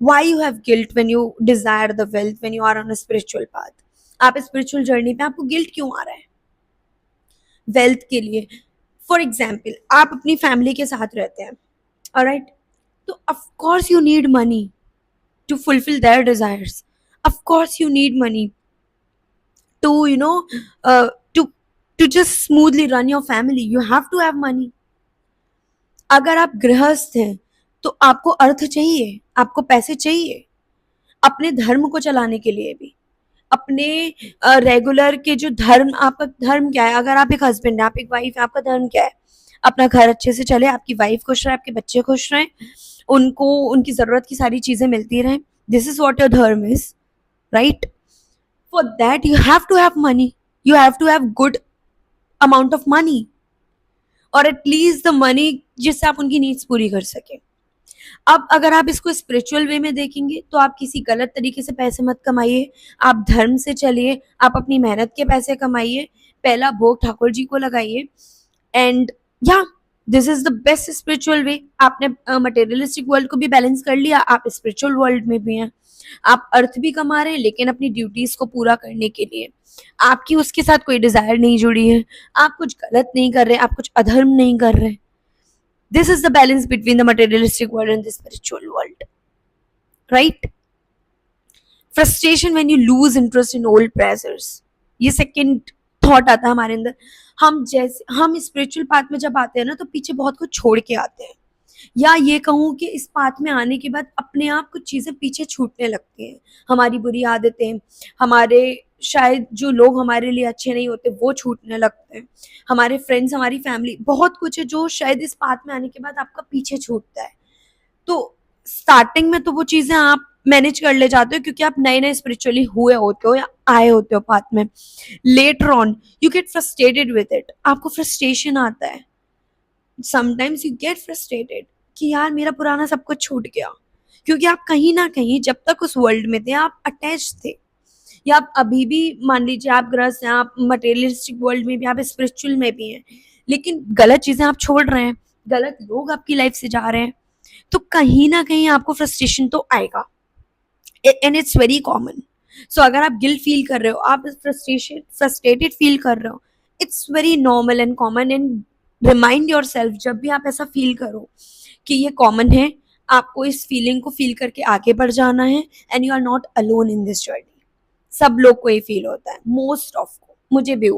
Y you have guilt when you desire the wealth when you are on a spiritual path? आप spiritual journey पे आपको guilt क्यों आ रहा है wealth के लिए? फॉर एग्जाम्पल, आप अपनी फैमिली के साथ रहते हैं, ऑलराइट, तो of course you need money to fulfill their desires. Of course you need money to, uh, to to just smoothly run your family. You have to have money. अगर आप गृहस्थ हैं तो आपको अर्थ चाहिए, आपको पैसे चाहिए अपने धर्म को चलाने के लिए भी, अपने रेगुलर के जो धर्म, आपका धर्म क्या है? अगर आप एक हस्बैंड है, आप एक वाइफ है, आपका धर्म क्या है? अपना घर अच्छे से चले, आपकी वाइफ खुश रहे, आपके बच्चे खुश रहें, उनको उनकी जरूरत की सारी चीजें मिलती रहें. दिस इज वॉट योर धर्म is, right? For that you have to have money. You have to have good amount of money, और एटलीस्ट द मनी जिससे आप उनकी नीड्स पूरी कर सके. अब अगर आप इसको स्पिरिचुअल वे में देखेंगे तो आप किसी गलत तरीके से पैसे मत कमाइए, आप धर्म से चलिए, आप अपनी मेहनत के पैसे कमाइए, पहला भोग ठाकुर जी को लगाइए, एंड या this is the best spiritual way. आपने मटेरियलिस्टिक वर्ल्ड को भी बैलेंस कर लिया, आप स्पिरिचुअल वर्ल्ड में भी हैं, आप अर्थ भी कमा रहे हैं लेकिन अपनी ड्यूटीज को पूरा करने के लिए. आपकी उसके साथ कोई डिजायर नहीं जुड़ी है, आप कुछ गलत नहीं कर रहे, आप कुछ अधर्म नहीं कर रहे. This is the balance between the materialistic world and the spiritual world, right? Frustration when you lose interest in old pleasures, ये सेकंड थॉट आता है हमारे अंदर. हम स्पिरिचुअल पाथ में जब आते हैं ना तो पीछे बहुत कुछ छोड़ के आते हैं, या ये कहूँ कि इस पाथ में आने के बाद अपने आप कुछ चीजें पीछे छूटने लगती हैं. हमारी बुरी आदतें, हमारे शायद जो लोग हमारे लिए अच्छे नहीं होते वो छूटने लगते हैं, हमारे फ्रेंड्स, हमारी फैमिली, बहुत कुछ है जो शायद इस पाथ में आने के बाद आपका पीछे छूटता है. तो स्टार्टिंग में तो वो चीजें आप मैनेज कर ले जाते हो क्योंकि आप नए नए स्पिरिचुअली हुए होते हो या आए होते हो पाथ में. Later on you get frustrated with it, आपको फ्रस्ट्रेशन आता है. समटाइम्स यू गेट फ्रस्ट्रेटेड कि यार मेरा पुराना सब कुछ छूट गया, क्योंकि आप कहीं ना कहीं जब तक उस वर्ल्ड में थे आप अटैच थे, या आप अभी भी मान लीजिए आप ग्रस्त हैं, आप मटेरियलिस्टिक वर्ल्ड में भी, आप स्पिरिचुअल में भी हैं, लेकिन गलत चीजें आप छोड़ रहे हैं, गलत लोग आपकी लाइफ से जा रहे हैं, तो कहीं ना कहीं आपको फ्रस्ट्रेशन तो आएगा, एंड इट्स वेरी कॉमन. सो अगर आप गिल्ट फील कर रहे हो, आप फ्रस्ट्रेटेड फील कर रहे हो, it's very normal and common. And remind your self, जब भी आप ऐसा फील करो कि ये कॉमन है, आपको इस फीलिंग को फील करके आगे बढ़ जाना है, and you are not alone in this journey. सब लोग को ये फील होता है, मोस्ट ऑफ को, मुझे भी हुआ.